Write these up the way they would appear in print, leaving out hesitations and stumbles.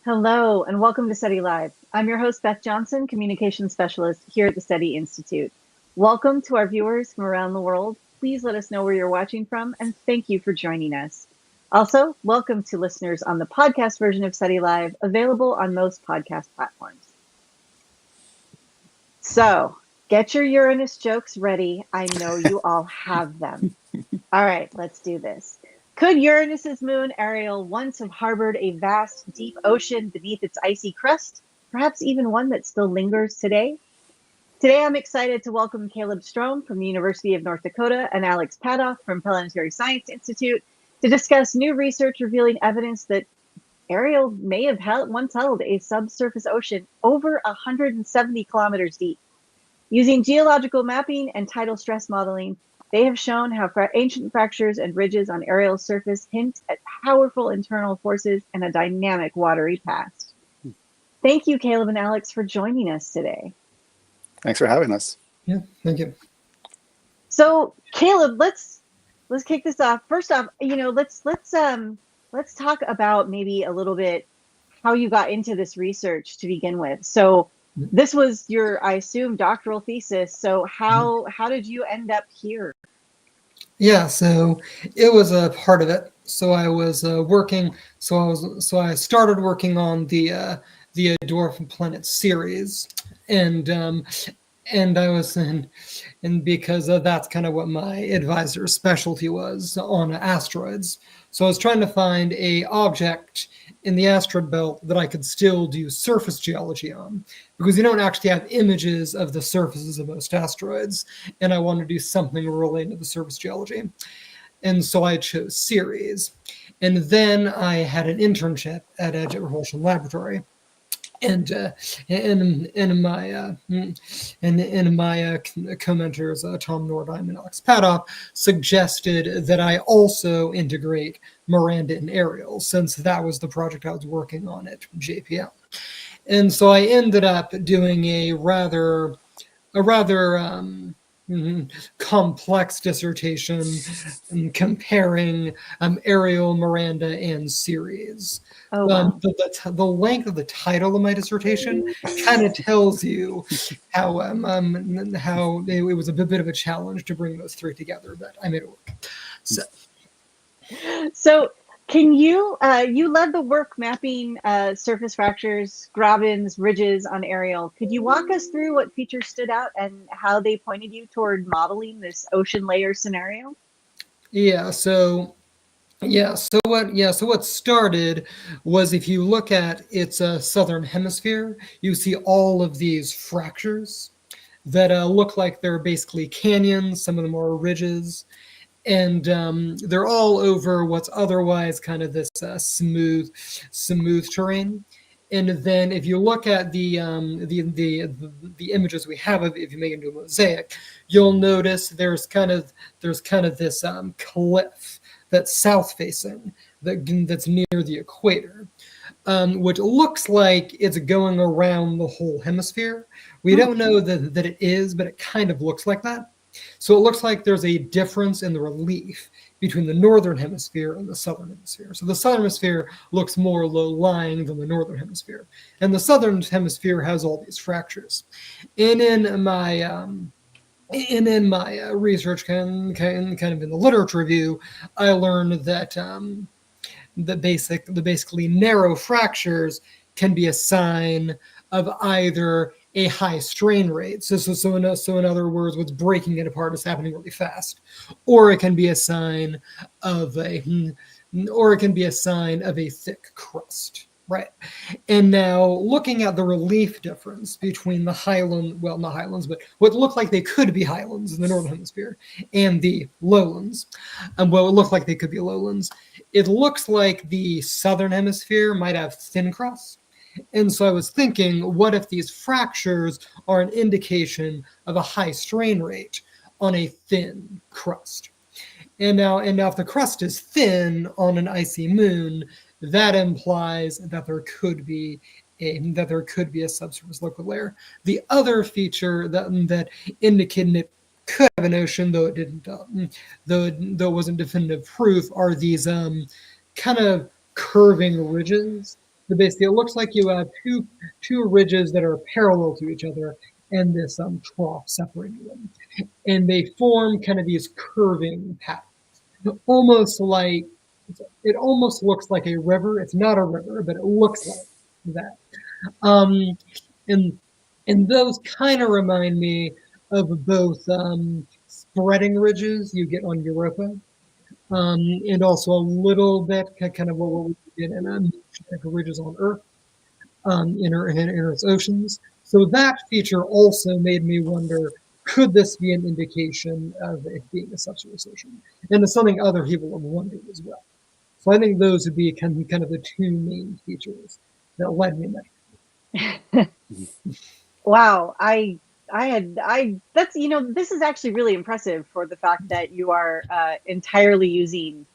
Hello, and welcome to SETI Live. I'm your host, Beth Johnson, Communications Specialist here at the SETI Institute. Welcome to our viewers from around the world. Please let us know where you're watching from, and thank you for joining us. Also, welcome to listeners on the podcast version of SETI Live, available on most podcast platforms. So, get your Uranus jokes ready. I know you all have them. All right, let's do this. Could Uranus's moon Ariel once have harbored a vast, deep ocean beneath its icy crust? Perhaps even one that still lingers today? Today, I'm excited to welcome Caleb Strom from the University of North Dakota and Alex Patthoff from Planetary Science Institute to discuss new research revealing evidence that Ariel may have once held a subsurface ocean over 170 kilometers deep. Using geological mapping and tidal stress modeling, they have shown how ancient fractures and ridges on Ariel's surface hint at powerful internal forces and a dynamic watery past. Thank you, Caleb and Alex, for joining us today. Thanks for having us. Yeah, thank you. So, Caleb, let's kick this off. First off, let's talk about maybe a little bit how you got into this research to begin with. So, this was your, I assume, doctoral thesis. So how did you end up here? Yeah, so it was a part of it. So I was working. So I started working on the Dwarf Planet series, and I was and because that's kind of what my advisor's specialty was on asteroids. So I was trying to find a object in the asteroid belt that I could still do surface geology on, because you don't actually have images of the surfaces of most asteroids, and I wanted to do something related to the surface geology. And so I chose Ceres. And then I had an internship at Jet Propulsion Laboratory. And in my commenters, Tom Nordheim and Alex Patthoff, suggested that I also integrate Miranda and Ariel, since that was the project I was working on at JPL. And so I ended up doing a rather complex dissertation comparing Ariel, Miranda, and Ceres. Oh, wow. The length of the title of my dissertation kind of tells you how it was a bit of a challenge to bring those three together, but I made it work. So can you led the work mapping surface fractures, grabens, ridges on Ariel. Could you walk us through what features stood out and how they pointed you toward modeling this ocean layer scenario? So what started was, if you look at its southern hemisphere, you see all of these fractures that look like they're basically canyons. Some of them are ridges, and they're all over what's otherwise kind of this smooth terrain. And then if you look at the images we have of it, if you make it into a mosaic, you'll notice there's kind of this cliff that's south-facing, that's near the equator, which looks like it's going around the whole hemisphere. We don't know that it is, but it kind of looks like that. So it looks like there's a difference in the relief between the northern hemisphere and the southern hemisphere. So the southern hemisphere looks more low-lying than the northern hemisphere, and the southern hemisphere has all these fractures. And in my research, kind of in the literature review, I learned that the basically narrow fractures can be a sign of either a high strain rate, so in other words, what's breaking it apart is happening really fast, or it can be a sign of a thick crust. Right. And now looking at the relief difference between the highland, well, not highlands, but what look like they could be highlands in the northern hemisphere and the lowlands, it looked like they could be lowlands. It looks like the southern hemisphere might have thin crust. And so I was thinking, what if these fractures are an indication of a high strain rate on a thin crust? And now if the crust is thin on an icy moon, that implies that there could be a subsurface liquid layer. The other feature that indicated it could have an ocean, though it didn't, though it wasn't definitive proof, are these kind of curving ridges So basically, it looks like you have two ridges that are parallel to each other, and this trough separating them, and they form kind of these curving patterns, almost like it almost looks like a river. It's not a river, but it looks like that. Um, and and those kind of remind me of both spreading ridges you get on Europa, and also a little bit kind of what we get in ridges on Earth, in Earth's oceans. So that feature also made me wonder, could this be an indication of it being a subsurface ocean? And it's something other people have wondered as well. So I think those would be kind of the two main features that led me there. Wow, that's, this is actually really impressive for the fact that you are entirely using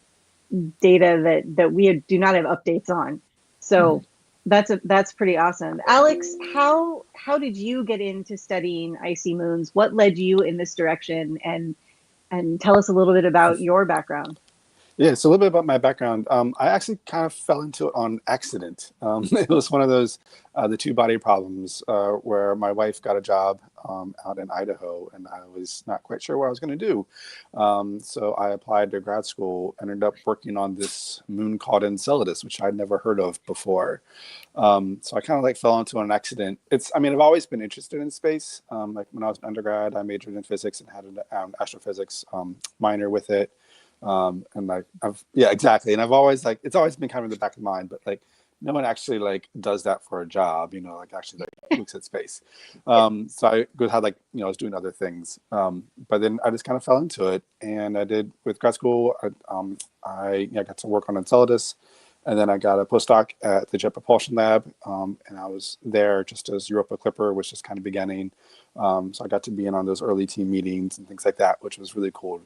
data that we do not have updates on. So that's pretty awesome. Alex, how did you get into studying icy moons? What led you in this direction? And tell us a little bit about your background. Yeah, so a little bit about my background. I actually kind of fell into it on accident. It was one of those, the two-body problems, where my wife got a job out in Idaho, and I was not quite sure what I was going to do. So I applied to grad school, ended up working on this moon called Enceladus, which I'd never heard of before. So I kind of like fell into an accident. I've always been interested in space. Like when I was an undergrad, I majored in physics and had an astrophysics minor with it. And like exactly. And I've always it's always been kind of in the back of mind, but like no one actually like does that for a job, like actually like looks at space. So I had I was doing other things. But then I just kind of fell into it, and I did with grad school. I got to work on Enceladus, and then I got a postdoc at the Jet Propulsion Lab, and I was there just as Europa Clipper was just kind of beginning. So I got to be in on those early team meetings and things like that, which was really cool to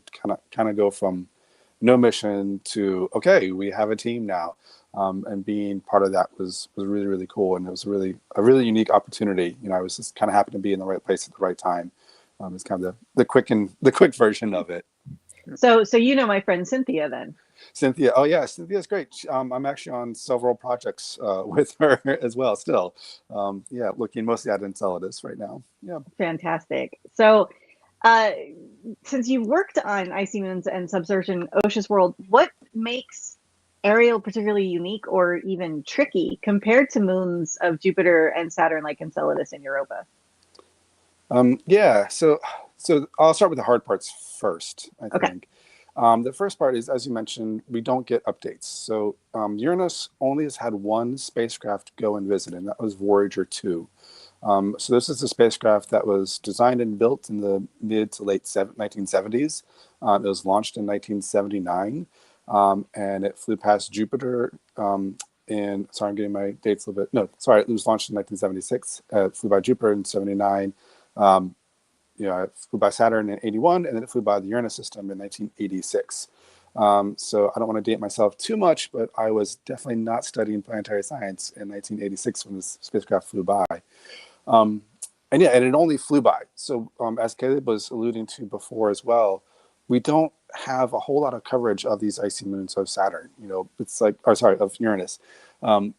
kind of go from no mission to, okay, we have a team now. And being part of that was really, really cool. And it was a really unique opportunity. I was just kind of happened to be in the right place at the right time. It's kind of the quick version of it. So my friend Cynthia then. Cynthia, oh yeah, Cynthia's great. I'm actually on several projects with her as well still. Looking mostly at Enceladus right now. Yeah. Fantastic. So since you've worked on icy moons and subsurface oceans world, what makes Ariel particularly unique or even tricky compared to moons of Jupiter and Saturn like Enceladus and Europa? So I'll start with the hard parts first, I think. Okay. The first part is, as you mentioned, we don't get updates. So Uranus only has had one spacecraft go and visit, and that was Voyager 2. So this is a spacecraft that was designed and built in the mid to late 1970s. It was launched in 1979, and it flew past Jupiter. I'm getting my dates a little bit. No, sorry, it was launched in 1976. It flew by Jupiter in 79. It flew by Saturn in 81, and then it flew by the Uranus system in 1986. So I don't want to date myself too much, but I was definitely not studying planetary science in 1986 when this spacecraft flew by. And it only flew by. So as Caleb was alluding to before as well, we don't have a whole lot of coverage of these icy moons of Saturn. Of Uranus.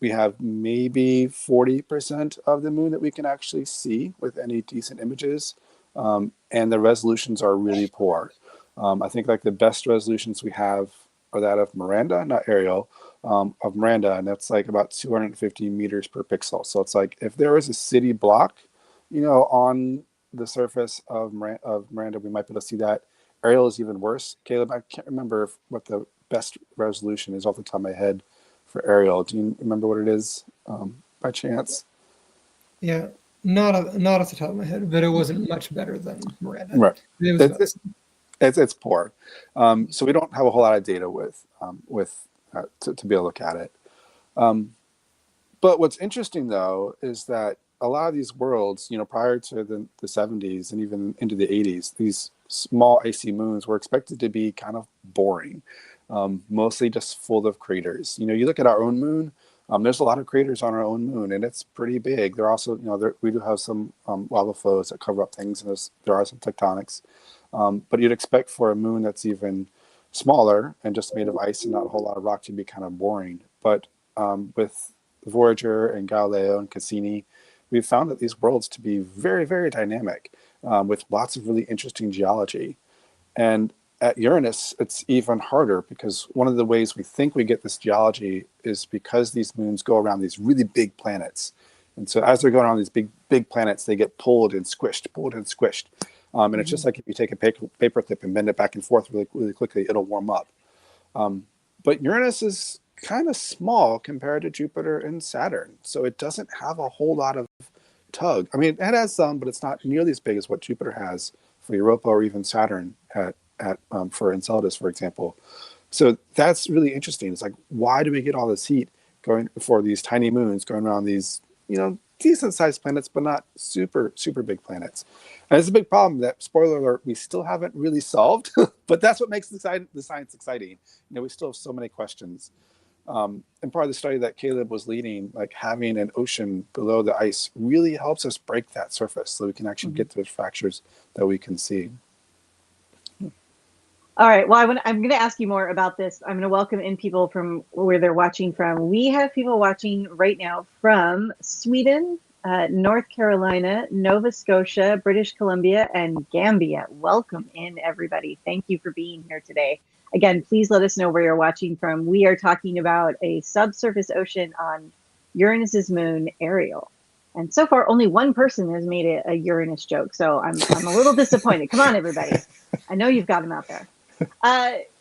We have maybe 40% of the moon that we can actually see with any decent images. And the resolutions are really poor. I think like the best resolutions we have are that of Miranda, not Ariel, of Miranda, and that's like about 250 meters per pixel. So it's like if there was a city block, on the surface of Miranda, we might be able to see that. Ariel is even worse. Caleb, I can't remember what the best resolution is off the top of my head for Ariel. Do you remember what it is by chance? Yeah. Not off the top of my head, but it wasn't much better than Miranda. Right. It's poor. So we don't have a whole lot of data to be able to look at it. But what's interesting though is that a lot of these worlds, prior to the 70s and even into the 80s, these small icy moons were expected to be kind of boring, mostly just full of craters. You look at our own moon. There's a lot of craters on our own moon, and it's pretty big. There are also, we do have some lava flows that cover up things, and there are some tectonics. But you'd expect for a moon that's even smaller and just made of ice and not a whole lot of rock to be kind of boring. But with Voyager and Galileo and Cassini, we've found that these worlds to be very, very dynamic, with lots of really interesting geology. And at Uranus, it's even harder, because one of the ways we think we get this geology is because these moons go around these really big planets. And so as they're going around these big planets, they get pulled and squished. And it's just like if you take a paper clip and bend it back and forth really, really quickly, it'll warm up. But Uranus is kind of small compared to Jupiter and Saturn. So it doesn't have a whole lot of tug. I mean, it has some, but it's not nearly as big as what Jupiter has for Europa, or even Saturn for Enceladus, for example. So that's really interesting. It's like, why do we get all this heat going for these tiny moons going around these, decent sized planets, but not super, super big planets? And it's a big problem that, spoiler alert, we still haven't really solved, but that's what makes the science exciting. We still have so many questions. And part of the study that Caleb was leading, like having an ocean below the ice really helps us break that surface so we can actually get to those fractures that we can see. All right. Well, I'm going to ask you more about this. I'm going to welcome in people from where they're watching from. We have people watching right now from Sweden, North Carolina, Nova Scotia, British Columbia, and Gambia. Welcome in, everybody. Thank you for being here today. Again, please let us know where you're watching from. We are talking about a subsurface ocean on Uranus's moon, Ariel. And so far, only one person has made a Uranus joke. So I'm a little disappointed. Come on, everybody. I know you've got them out there.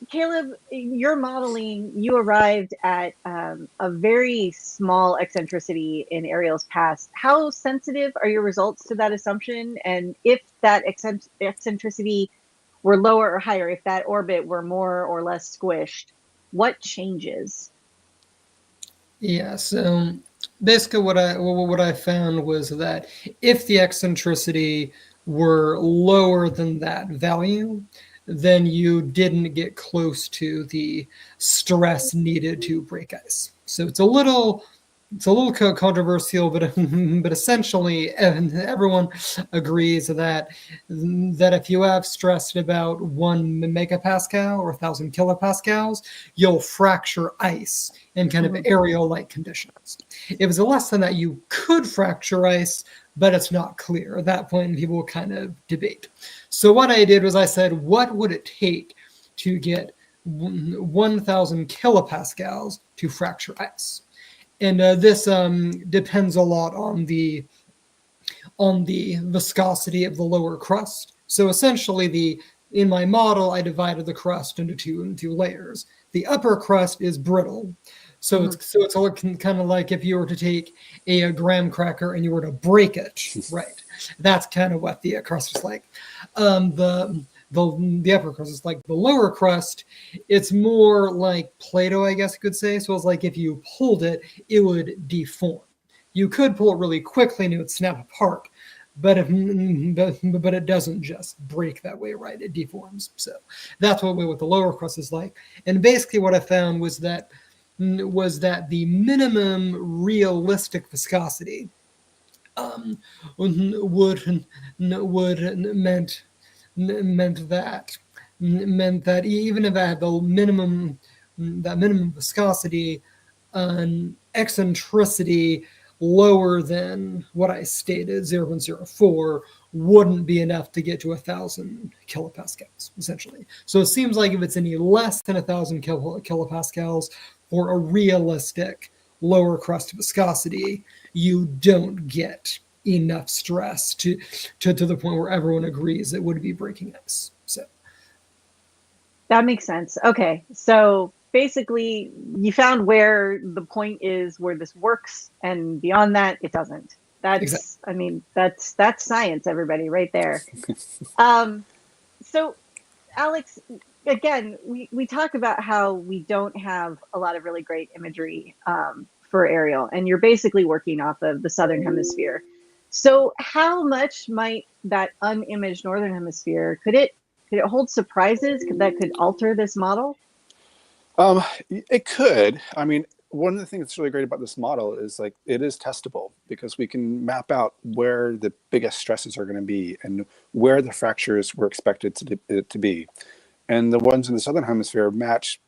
Caleb, your modeling, you arrived at a very small eccentricity in Ariel's past. How sensitive are your results to that assumption? And if that eccentricity were lower or higher, if that orbit were more or less squished, what changes? Yeah, so basically what I found was that if the eccentricity were lower than that value, then you didn't get close to the stress needed to break ice. So it's a little controversial, but essentially everyone agrees that if you have stress at about 1 megapascal or 1,000 kilopascals, you'll fracture ice in kind of Ariel-like conditions. If it's less than that, you could fracture ice, but it's not clear. At that point, people will kind of debate. So what I did was I said, what would it take to get 1,000 kilopascals to fracture ice? And this depends a lot on the viscosity of the lower crust. So essentially, in my model, I divided the crust into two layers. The upper crust is brittle, so it's all kind of like if you were to take a graham cracker and you were to break it, right? That's kind of what the crust is like. The upper crust is like the lower crust. It's more like Play-Doh, I guess you could say. So it's like if you pulled it, it would deform. You could pull it really quickly and it would snap apart, but it doesn't just break that way, right? It deforms. So that's what the lower crust is like. And basically, what I found was that the minimum realistic viscosity meant that even if I had the minimum viscosity, an eccentricity lower than what I stated, 0.04, wouldn't be enough to get to 1,000 kilopascals, essentially. So it seems like if it's any less than 1,000 kilopascals for a realistic lower crust viscosity, you don't get enough stress to the point where everyone agrees it would be breaking ice. So that makes sense. Okay, so basically you found where the point is where this works, and beyond that it doesn't. That's exactly. I mean, that's science, everybody, right there. So Alex, again, we talk about how we don't have a lot of really great imagery for Ariel, and you're basically working off of the southern hemisphere. So how much might that unimaged northern hemisphere, could it hold surprises that could alter this model? It could. I mean, one of the things that's really great about this model is like it is testable, because we can map out where the biggest stresses are going to be and where the fractures were expected to be. And the ones in the southern hemisphere match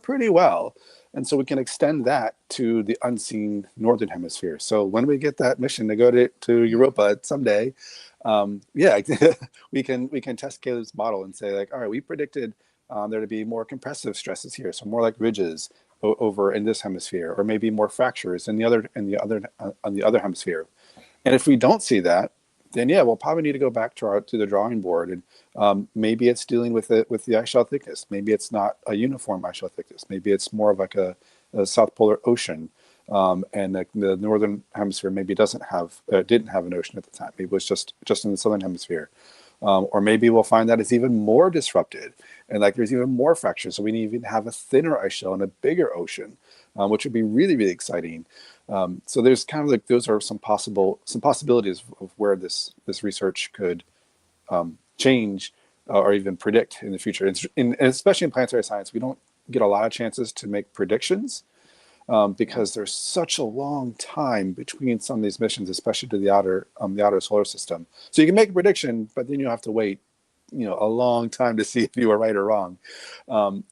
pretty well. And so we can extend that to the unseen northern hemisphere. So when we get that mission to go to Europa someday, yeah, we can test Caleb's model and say like, all right, we predicted there to be more compressive stresses here, so more like ridges over in this hemisphere, or maybe more fractures on the other hemisphere. And if we don't see that, then yeah, we'll probably need to go back to the drawing board, and maybe it's dealing with the ice shell thickness. Maybe it's not a uniform ice shell thickness. Maybe it's more of like a South Polar Ocean, and the northern hemisphere maybe didn't have an ocean at the time. Maybe it was just in the southern hemisphere, or maybe we'll find that it's even more disrupted, and like there's even more fractures. So we even have a thinner ice shell and a bigger ocean, which would be really, really exciting. So there's kind of like those are some possibilities of where this research could change or even predict in the future. And especially in planetary science, we don't get a lot of chances to make predictions because there's such a long time between some of these missions, especially to the outer solar system. So you can make a prediction, but then you have to wait, a long time to see if you were right or wrong. And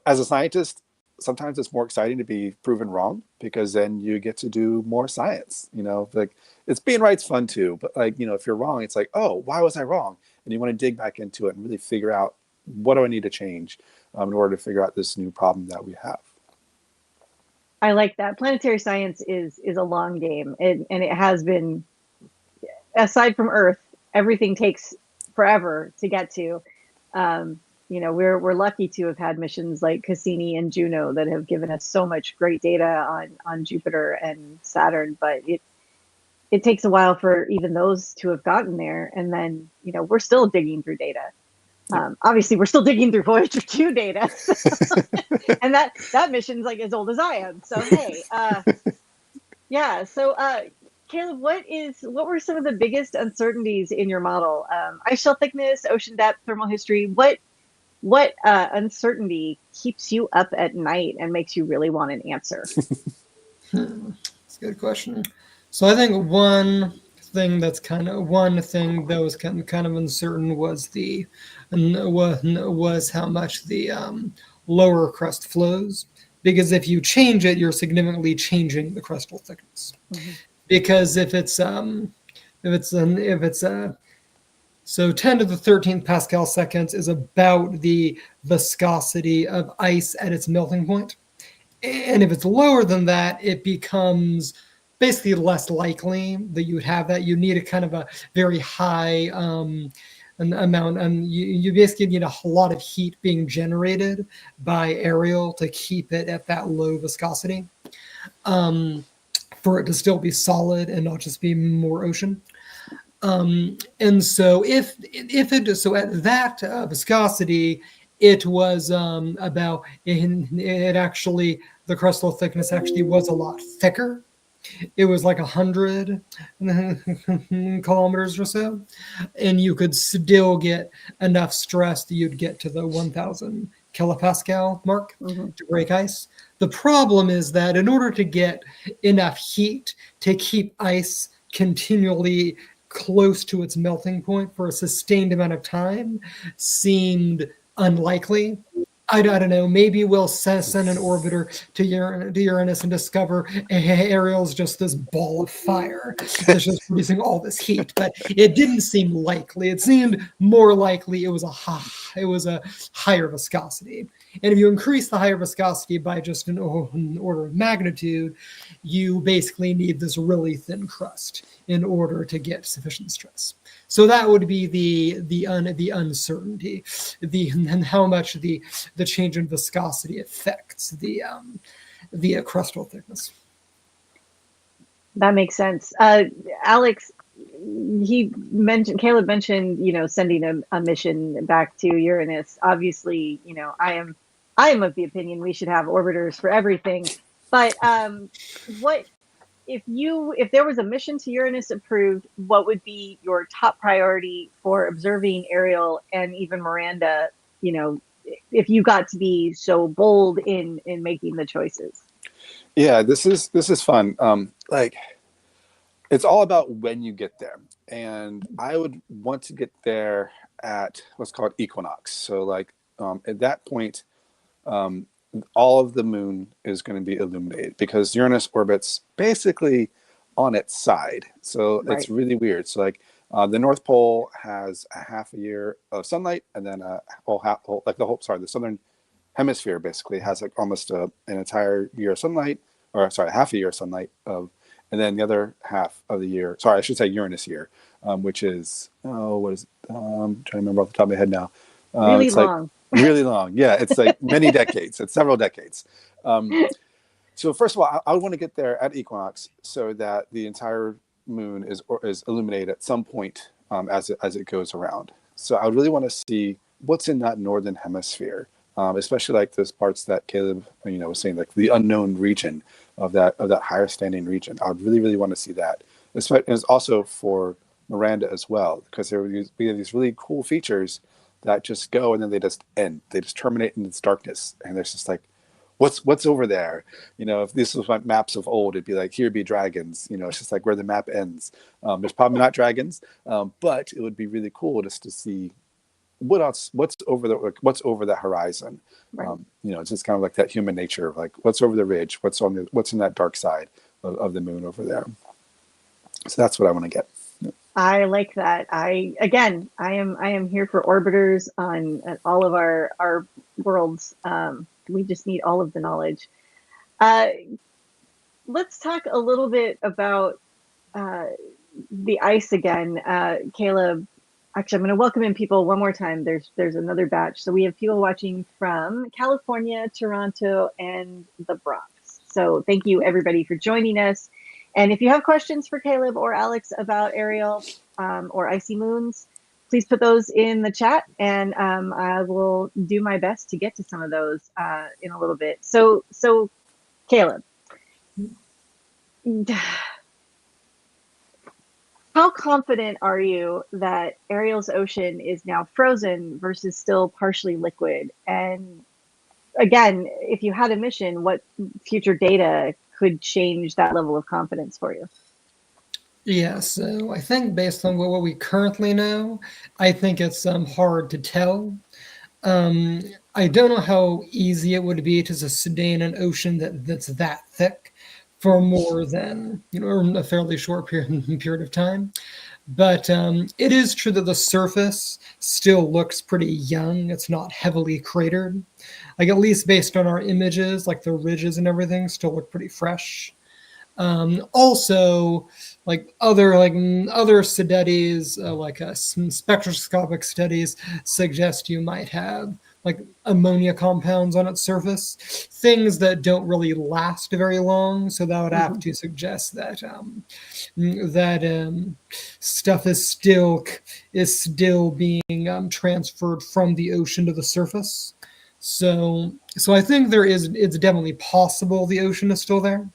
as a scientist, sometimes it's more exciting to be proven wrong, because then you get to do more science. Like it's being right's fun too, but like if you're wrong, it's like, oh, why was I wrong? And you want to dig back into it and really figure out, what do I need to change in order to figure out this new problem that we have. I like that. Planetary science is a long game, and it has been. Aside from Earth, everything takes forever to get to. We're lucky to have had missions like Cassini and Juno that have given us so much great data on Jupiter and Saturn, but it takes a while for even those to have gotten there, and then we're still digging through data. Obviously, we're still digging through Voyager 2 data, and that mission's like as old as I am. So hey, yeah. So Caleb, what were some of the biggest uncertainties in your model? Ice shell thickness, ocean depth, thermal history. What uncertainty keeps you up at night and makes you really want an answer? That's a good question. So I think one thing that was kind of uncertain was how much the lower crust flows, because if you change it, you're significantly changing the crustal thickness. Mm-hmm. Because if it's so 10 to the 13th Pascal seconds is about the viscosity of ice at its melting point. And if it's lower than that, it becomes basically less likely that you would have that. You need a kind of a very high amount, and you basically need a lot of heat being generated by Ariel to keep it at that low viscosity, for it to still be solid and not just be more ocean. And so at that viscosity, it was about it actually, the crustal thickness actually was a lot thicker. It was like 100 kilometers or so, and you could still get enough stress that you'd get to the 1,000 kilopascal mark to break ice. The problem is that in order to get enough heat to keep ice continually close to its melting point for a sustained amount of time seemed unlikely. I don't know. Maybe we'll send an orbiter to Uranus and discover Ariel's just this ball of fire that's just producing all this heat. But it didn't seem likely. It seemed more likely it was a higher viscosity. And if you increase the higher viscosity by just an order of magnitude, you basically need this really thin crust in order to get sufficient stress. So that would be the uncertainty, and how much the change in viscosity affects the crustal thickness. That makes sense. Alex, Caleb mentioned, sending a mission back to Uranus. Obviously, I am of the opinion we should have orbiters for everything. But what if there was a mission to Uranus approved, what would be your top priority for observing Ariel and even Miranda, if you got to be so bold in making the choices? Yeah, this is fun. Like, it's all about when you get there, and I would want to get there at what's called equinox. So like at that point, all of the moon is going to be illuminated because Uranus orbits basically on its side. So it's Right. really weird. So like the North Pole has a half a year of sunlight, and then the southern hemisphere basically has like almost an entire year of sunlight, or sorry, half a year of sunlight and then the other half of the year, sorry, I should say Uranus year, which is, what is it? I'm trying to remember off the top of my head now. Really It's like long. really long. Yeah, it's like many decades. It's several decades. So first of all, I want to get there at equinox so that the entire moon is illuminated at some point as it goes around. So I really want to see what's in that northern hemisphere, especially like those parts that Caleb was saying, like the unknown region of that higher standing region. I would really want to see that. And it's also for Miranda as well, because we have these really cool features that just go and then they just end. They just terminate in its darkness, and there's just like, what's over there? If this was like maps of old, it'd be like, here be dragons. It's just like where the map ends. There's probably not dragons, but it would be really cool just to see what's over the horizon. Right. It's just kind of like that human nature of like what's over the ridge, what's in that dark side of the moon over there. So that's what I want to get. I like that. I am here for orbiters on all of our worlds. We just need all of the knowledge. Let's talk a little bit about the ice again. Caleb, actually, I'm going to welcome in people one more time. There's another batch. So we have people watching from California, Toronto, and the Bronx. So thank you, everybody, for joining us. And if you have questions for Caleb or Alex about Ariel or icy moons, please put those in the chat, and I will do my best to get to some of those in a little bit. So Caleb, how confident are you that Ariel's ocean is now frozen versus still partially liquid? And again, if you had a mission, what future data could change that level of confidence for you? Yeah, so I think based on what we currently know, I think it's hard to tell. I don't know how easy it would be to sustain an ocean that's that thick for more than a fairly short period of time. But it is true that the surface still looks pretty young. It's not heavily cratered. Like at least based on our images, like the ridges and everything still look pretty fresh. Also, like other studies, some spectroscopic studies, suggest you might have like ammonia compounds on its surface, things that don't really last very long. So that would have to suggest that stuff is still being transferred from the ocean to the surface. So I think it's definitely possible the ocean is still there,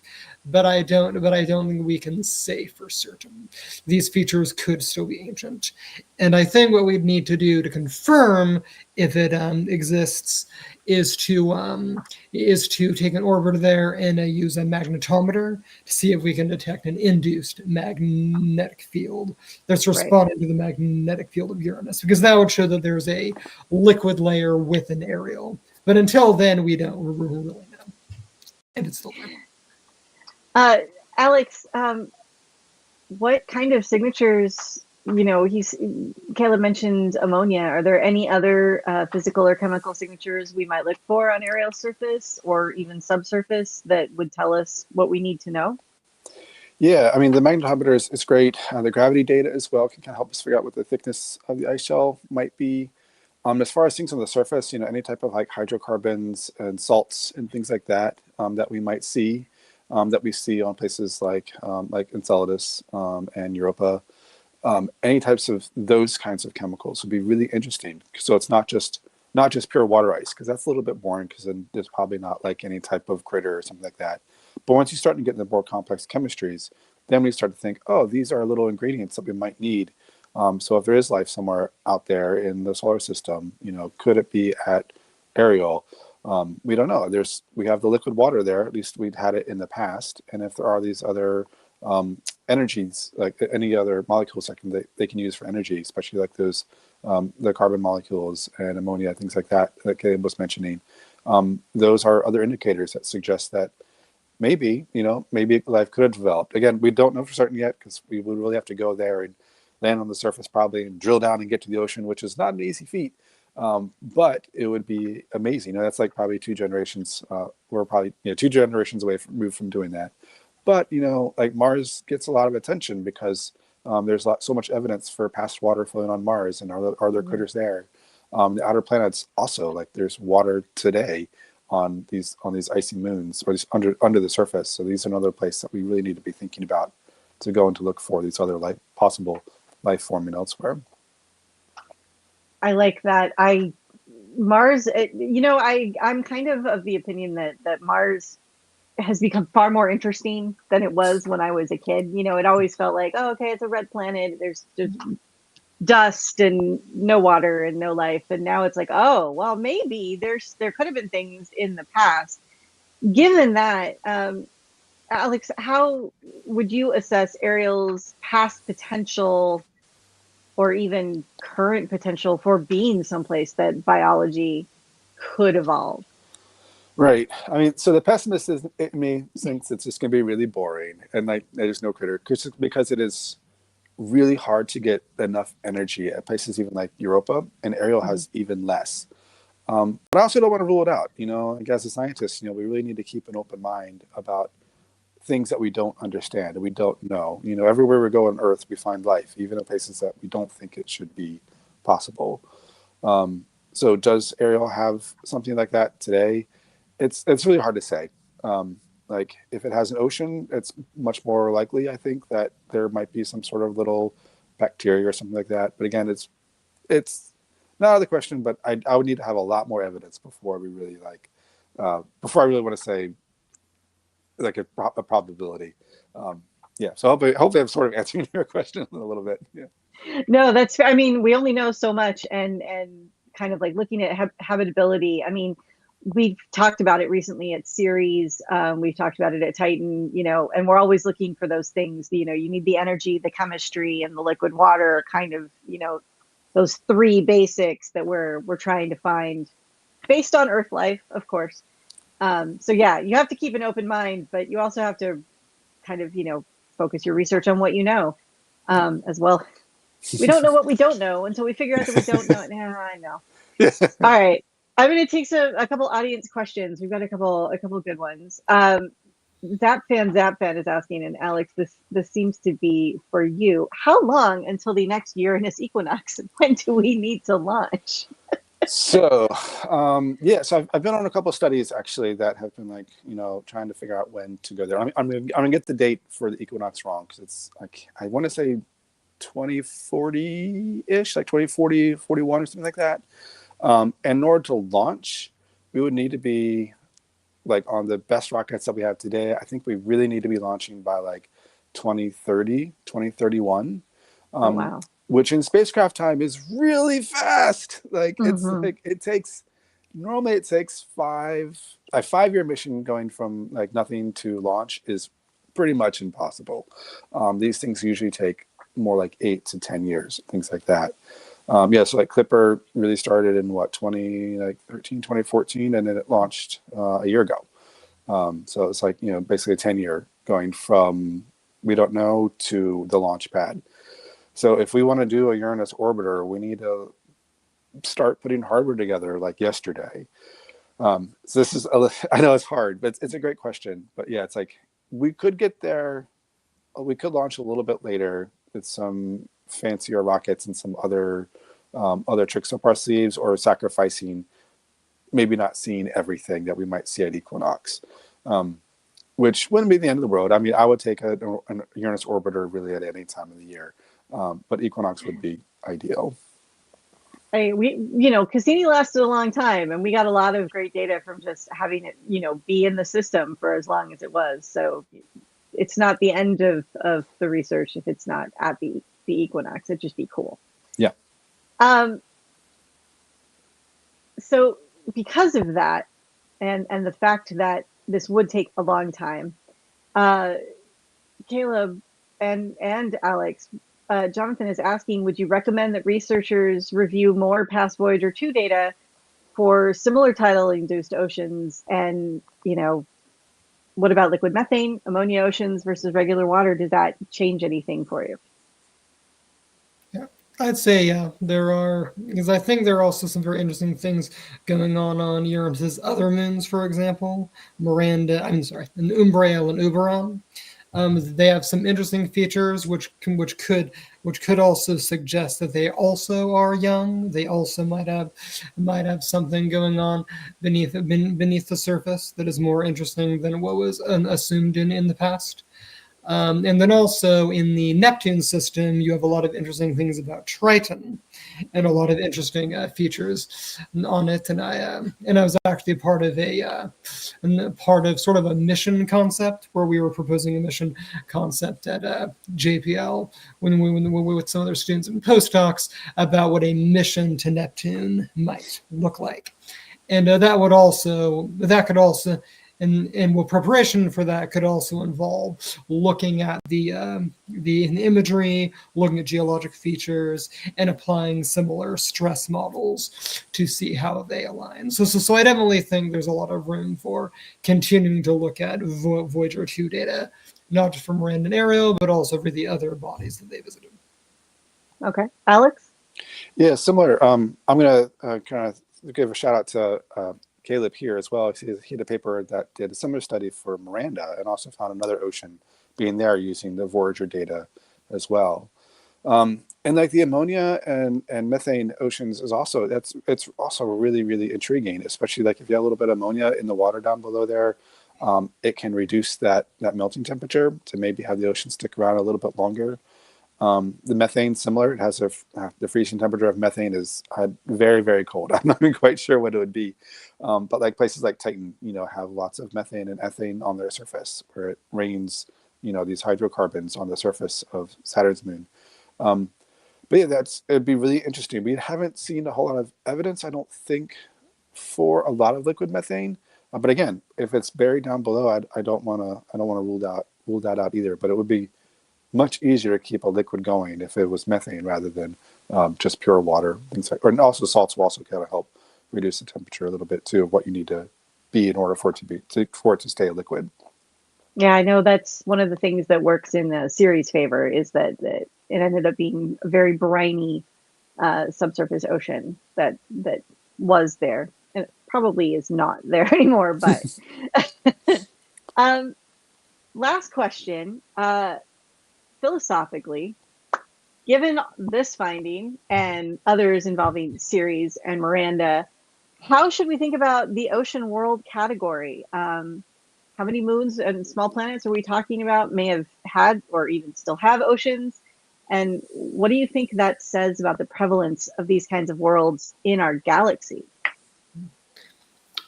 but I don't think we can say for certain. These features could still be ancient, and I think what we'd need to do to confirm if it exists is to take an orbiter there and use a magnetometer to see if we can detect an induced magnetic field that's responding to the magnetic field of Uranus, because that would show that there's a liquid layer with an Ariel. But until then, we don't really know, and it's still there. Alex, what kind of signatures? Caleb mentioned ammonia. Are there any other physical or chemical signatures we might look for on Ariel's surface or even subsurface that would tell us what we need to know? Yeah, I mean, the magnetometer is great. The gravity data as well can kind of help us figure out what the thickness of the ice shell might be. As far as things on the surface, any type of like hydrocarbons and salts and things like that that we might see, that we see on places like Enceladus and Europa. Any types of those kinds of chemicals would be really interesting. So it's not just pure water ice, because that's a little bit boring, because then there's probably not like any type of crater or something like that. But once you start to get into more complex chemistries, then we start to think, oh, these are little ingredients that we might need. So if there is life somewhere out there in the solar system, could it be at Ariel? We don't know. We have the liquid water there. At least we'd had it in the past. And if there are these other energies, like any other molecules that they can use for energy, especially like those the carbon molecules and ammonia, things like that Caleb was mentioning. Those are other indicators that suggest that maybe life could have developed. Again, we don't know for certain yet, because we would really have to go there and land on the surface probably and drill down and get to the ocean, which is not an easy feat. But it would be amazing. That's like probably 2 generations. We're probably 2 generations away removed from doing that. But like Mars gets a lot of attention because there's so much evidence for past water flowing on Mars, and are there critters there? The outer planets also, like there's water today on these icy moons, or under the surface. So these are another place that we really need to be thinking about to go and to look for these other possible life forming elsewhere. I like that. Mars, I'm kind of the opinion that Mars has become far more interesting than it was when I was a kid. It always felt like, oh, okay, it's a red planet. There's just dust and no water and no life. And now it's like, oh, well, maybe there could have been things in the past. Given that, Alex, how would you assess Ariel's past potential or even current potential for being someplace that biology could evolve? Right. I mean, so the pessimist in me thinks it's just going to be really boring and like there's no critter, because it is really hard to get enough energy at places even like Europa, and Ariel has even less. But I also don't want to rule it out. Like as a scientist, we really need to keep an open mind about things that we don't understand and we don't know. Everywhere we go on Earth, we find life, even in places that we don't think it should be possible. So does Ariel have something like that today? It's really hard to say. Like if it has an ocean, it's much more likely, I think, that there might be some sort of little bacteria or something like that. But again, it's not out of the question, but I would need to have a lot more evidence before we really before I really want to say like a probability. Yeah. So hopefully I'm sort of answering your question a little bit. Yeah. No, I mean, we only know so much, and kind of like looking at habitability. I mean, we've talked about it recently at Ceres. We've talked about it at Titan, and we're always looking for those things. You need the energy, the chemistry, and the liquid water, kind of, those 3 basics that we're trying to find based on Earth life, of course. So yeah, you have to keep an open mind, but you also have to kind of, focus your research on what you know, as well. We don't know what we don't know until we figure out that we don't know it. Yeah, I know. All right. I'm going to take a couple audience questions. We've got a couple good ones. Zapfan is asking, and Alex, this seems to be for you. How long until the next Uranus equinox? When do we need to launch? So, so I've been on a couple of studies actually that have been like, trying to figure out when to go there. I'm gonna get the date for the equinox wrong, because it's like, I want to say 2040-ish, like 2040, 41 or something like that. And in order to launch, we would need to be like on the best rockets that we have today. I think we really need to be launching by like 2030, 2031. Wow. Which in spacecraft time is really fast. Like it's like it takes 5-year mission going from like nothing to launch is pretty much impossible. These things usually take more like 8 to 10 years, things like that. So like Clipper really started in 2014, and then it launched a year ago. So it's like, basically a 10-year going from we don't know to the launch pad. So if we want to do a Uranus orbiter, we need to start putting hardware together like yesterday. So this is, I know it's hard, but it's a great question. But yeah, it's like we could get there. We could launch a little bit later with some fancier rockets and some other tricks up our sleeves, or sacrificing, maybe not seeing everything that we might see at equinox, which wouldn't be the end of the world. I mean, I would take a Uranus orbiter really at any time of the year. But equinox would be ideal. Cassini lasted a long time, and we got a lot of great data from just having it, be in the system for as long as it was. So it's not the end of the research if it's not at the equinox. It'd just be cool. Yeah. So because of that, and the fact that this would take a long time, Caleb, and Alex, Jonathan is asking, would you recommend that researchers review more past Voyager 2 data for similar tidal-induced oceans? And, what about liquid methane, ammonia oceans versus regular water? Did that change anything for you? Yeah, I'd say there are, because I think there are also some very interesting things going on Uranus's other moons, for example, and Umbriel and Oberon. They have some interesting features which could also suggest that they also are young. They also might have something going on beneath the surface that is more interesting than what was assumed in the past. And then also in the Neptune system, you have a lot of interesting things about Triton, and a lot of interesting features on it. And I was actually part of sort of a mission concept where we were proposing a mission concept at JPL when we were with some other students and postdocs about what a mission to Neptune might look like. And that could also, and preparation for that could also involve looking at the imagery, looking at geologic features, and applying similar stress models to see how they align. So I definitely think there's a lot of room for continuing to look at Voyager 2 data, not just from Rand and Ariel, but also for the other bodies that they visited. Okay, Alex? Yeah, similar. I'm going to kind of give a shout out to Caleb here as well. He had a paper that did a similar study for Miranda and also found another ocean being there using the Voyager data as well. And like the ammonia and methane oceans is also, it's also really, really intriguing, especially like if you have a little bit of ammonia in the water down below there, it can reduce that melting temperature to maybe have the ocean stick around a little bit longer. The methane, similar. It has the freezing temperature of methane is very, very cold. I'm not even quite sure what it would be. But like places like Titan, have lots of methane and ethane on their surface where it rains, these hydrocarbons on the surface of Saturn's moon. But yeah, it'd be really interesting. We haven't seen a whole lot of evidence, I don't think, for a lot of liquid methane. But again, if it's buried down below, I don't want to rule that out either. But it would be much easier to keep a liquid going if it was methane rather than just pure water. Things like, and also salts will also kind of help reduce the temperature a little bit too of what you need to be in order for it to stay a liquid. Yeah, I know that's one of the things that works in the series' favor is that it ended up being a very briny subsurface ocean that was there, and it probably is not there anymore. But last question. Philosophically, given this finding and others involving Ceres and Miranda, how should we think about the ocean world category? How many moons and small planets are we talking about may have had or even still have oceans? And what do you think that says about the prevalence of these kinds of worlds in our galaxy?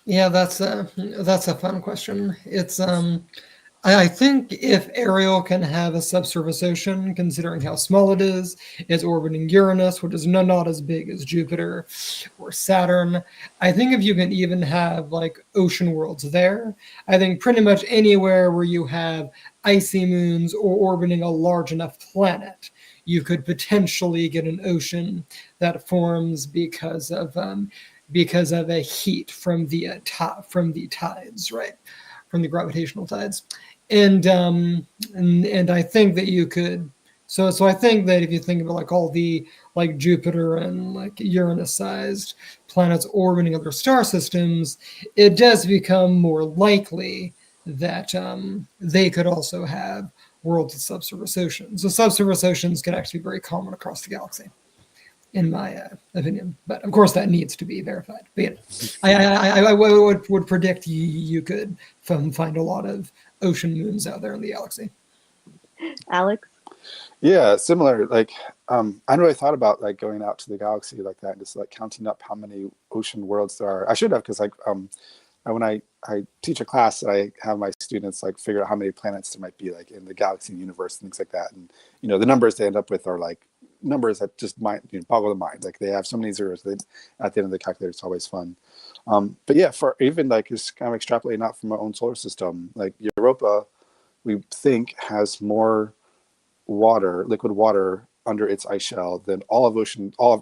Yeah, that's a fun question. It's I think if Ariel can have a subsurface ocean, considering how small it is, it's orbiting Uranus, which is not as big as Jupiter or Saturn. I think if you can even have like ocean worlds there, I think pretty much anywhere where you have icy moons or orbiting a large enough planet, you could potentially get an ocean that forms because of a heat from the tides, right? From the gravitational tides. And I think that you could. So I think that if you think about like all the like Jupiter and like Uranus-sized planets orbiting other star systems, it does become more likely that they could also have worlds of subsurface oceans. So subsurface oceans could actually be very common across the galaxy, in my opinion. But of course, that needs to be verified. But yeah, I would predict you could find a lot of ocean moons out there in the galaxy. Alex? Yeah, similar. Like, I hadn't really thought about like going out to the galaxy like that and just like counting up how many ocean worlds there are. I should have, because like when I teach a class, I have my students like figure out how many planets there might be like in the galaxy and universe and things like that. And the numbers they end up with are like numbers that just boggle the mind. Like they have so many zeros at the end of the calculator. It's always fun. But yeah, for even like just kind of extrapolating out from our own solar system, like Europa, we think has more water, liquid water under its ice shell than all of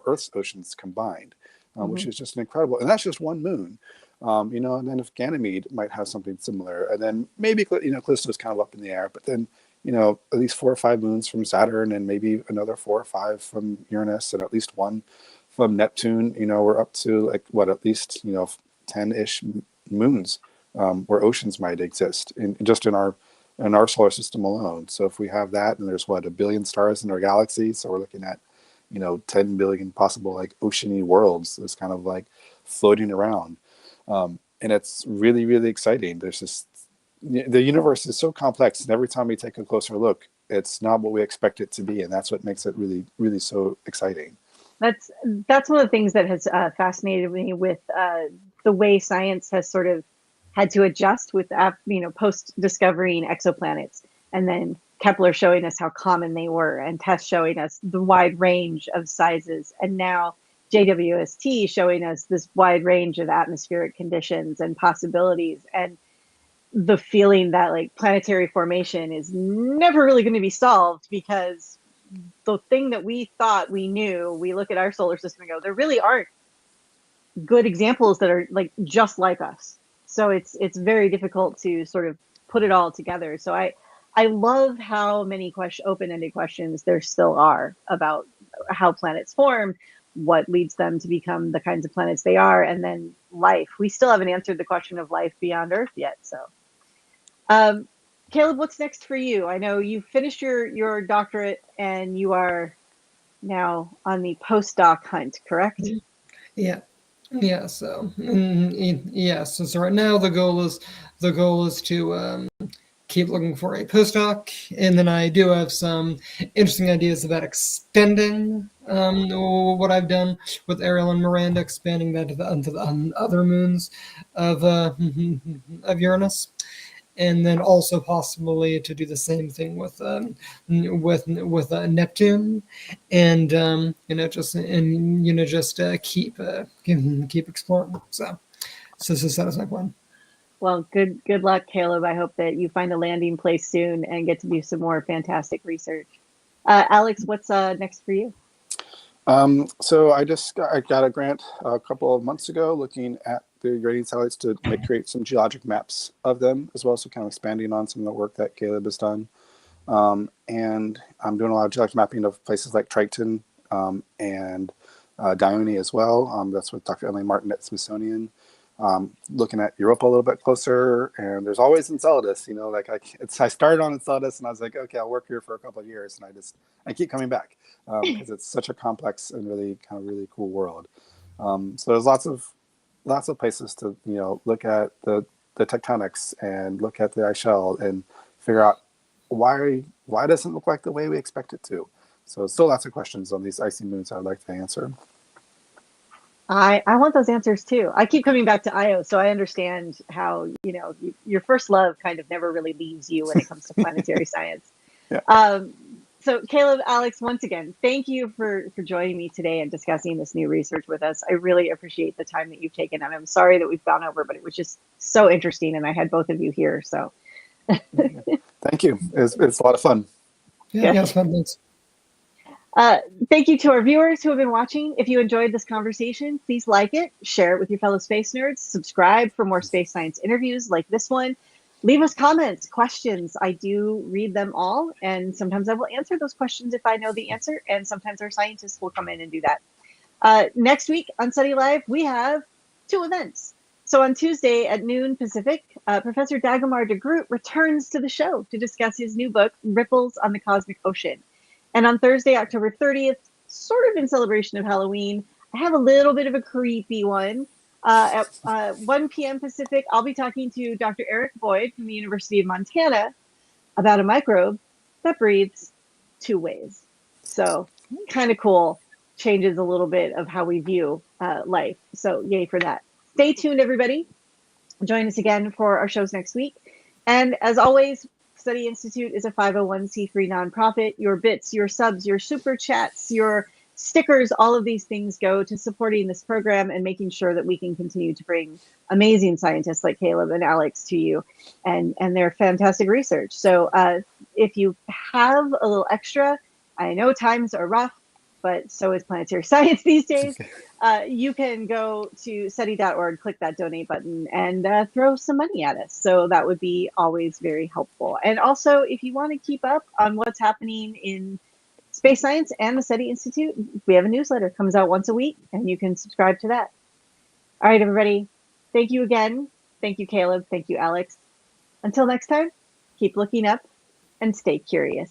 Earth's oceans combined, which is just incredible. And that's just one moon. And then if Ganymede might have something similar, and then maybe, Callisto's kind of up in the air, but then, at least 4 or 5 moons from Saturn, and maybe another 4 or 5 from Uranus, and at least 1 from Neptune. We're up to at least 10-ish moons where oceans might exist just in our solar system alone. So if we have that, and there's 1 billion stars in our galaxy, so we're looking at 10 billion possible oceany worlds that's kind of floating around. And it's really, really exciting. The universe is so complex, and every time we take a closer look, it's not what we expect it to be, and that's what makes it really, really so exciting. That's one of the things that has fascinated me with the way science has sort of had to adjust with post discovering exoplanets, and then Kepler showing us how common they were, and TESS showing us the wide range of sizes, and now JWST showing us this wide range of atmospheric conditions and possibilities, and the feeling that planetary formation is never really going to be solved, because the thing that we thought we knew, we look at our solar system and go, there really aren't good examples that are just like us. So it's very difficult to sort of put it all together. So I love how many open-ended questions there still are about how planets form, what leads them to become the kinds of planets they are, and then life. We still haven't answered the question of life beyond Earth yet. So, Caleb, what's next for you? I know you finished your doctorate, and you are now on the postdoc hunt, correct? Yeah. Yeah. So yes. So right now the goal is to keep looking for a postdoc, and then I do have some interesting ideas about extending what I've done with Ariel and Miranda, expanding that to the other moons of Uranus, and then also possibly to do the same thing with Neptune, and keep exploring. So that is my plan. Well, good luck, Caleb. I hope that you find a landing place soon and get to do some more fantastic research. Alex, what's next for you? So I got a grant a couple of months ago looking at the Uranian satellites to create some geologic maps of them as well, so kind of expanding on some of the work that Caleb has done. And I'm doing a lot of geologic mapping of places like Triton and Dione as well. That's with Dr. Emily Martin at Smithsonian. Looking at Europa a little bit closer, and there's always Enceladus. I started on Enceladus, and I was like, okay, I'll work here for a couple of years, and I keep coming back because it's such a complex and really cool world. So there's lots of places to look at the tectonics and look at the ice shell and figure out why it doesn't look like the way we expect it to. So still lots of questions on these icy moons I'd like to answer. I want those answers too. I keep coming back to Io, so I understand how your first love kind of never really leaves you when it comes to planetary science. Yeah. So Caleb, Alex, once again, thank you for joining me today and discussing this new research with us. I really appreciate the time that you've taken, and I'm sorry that we've gone over, but it was just so interesting, and I had both of you here. So thank you. It's a lot of fun. Yeah, it's fun. Thanks. Thank you to our viewers who have been watching. If you enjoyed this conversation, please like it, share it with your fellow space nerds, subscribe for more space science interviews like this one. Leave us comments, questions. I do read them all, and sometimes I will answer those questions if I know the answer, and sometimes our scientists will come in and do that. Next week on SETI Live, we have 2 events. So on Tuesday at noon Pacific, Professor Dagomar de Groot returns to the show to discuss his new book, Ripples on the Cosmic Ocean. And on Thursday, October 30th, sort of in celebration of Halloween, I have a little bit of a creepy one. At 1 p.m. Pacific, I'll be talking to Dr. Eric Boyd from the University of Montana about a microbe that breathes 2 ways. So kind of cool. Changes a little bit of how we view life. So yay for that. Stay tuned, everybody. Join us again for our shows next week. And as always, SETI Institute is a 501c3 nonprofit. Your bits, your subs, your super chats, your stickers, all of these things go to supporting this program and making sure that we can continue to bring amazing scientists like Caleb and Alex to you and their fantastic research. So if you have a little extra, I know times are rough, but so is planetary science these days. You can go to SETI.org, click that donate button, and throw some money at us. So that would be always very helpful. And also, if you want to keep up on what's happening in space science and the SETI Institute, we have a newsletter. It comes out once a week, and you can subscribe to that. All right, everybody. Thank you again. Thank you, Caleb. Thank you, Alex. Until next time, keep looking up and stay curious.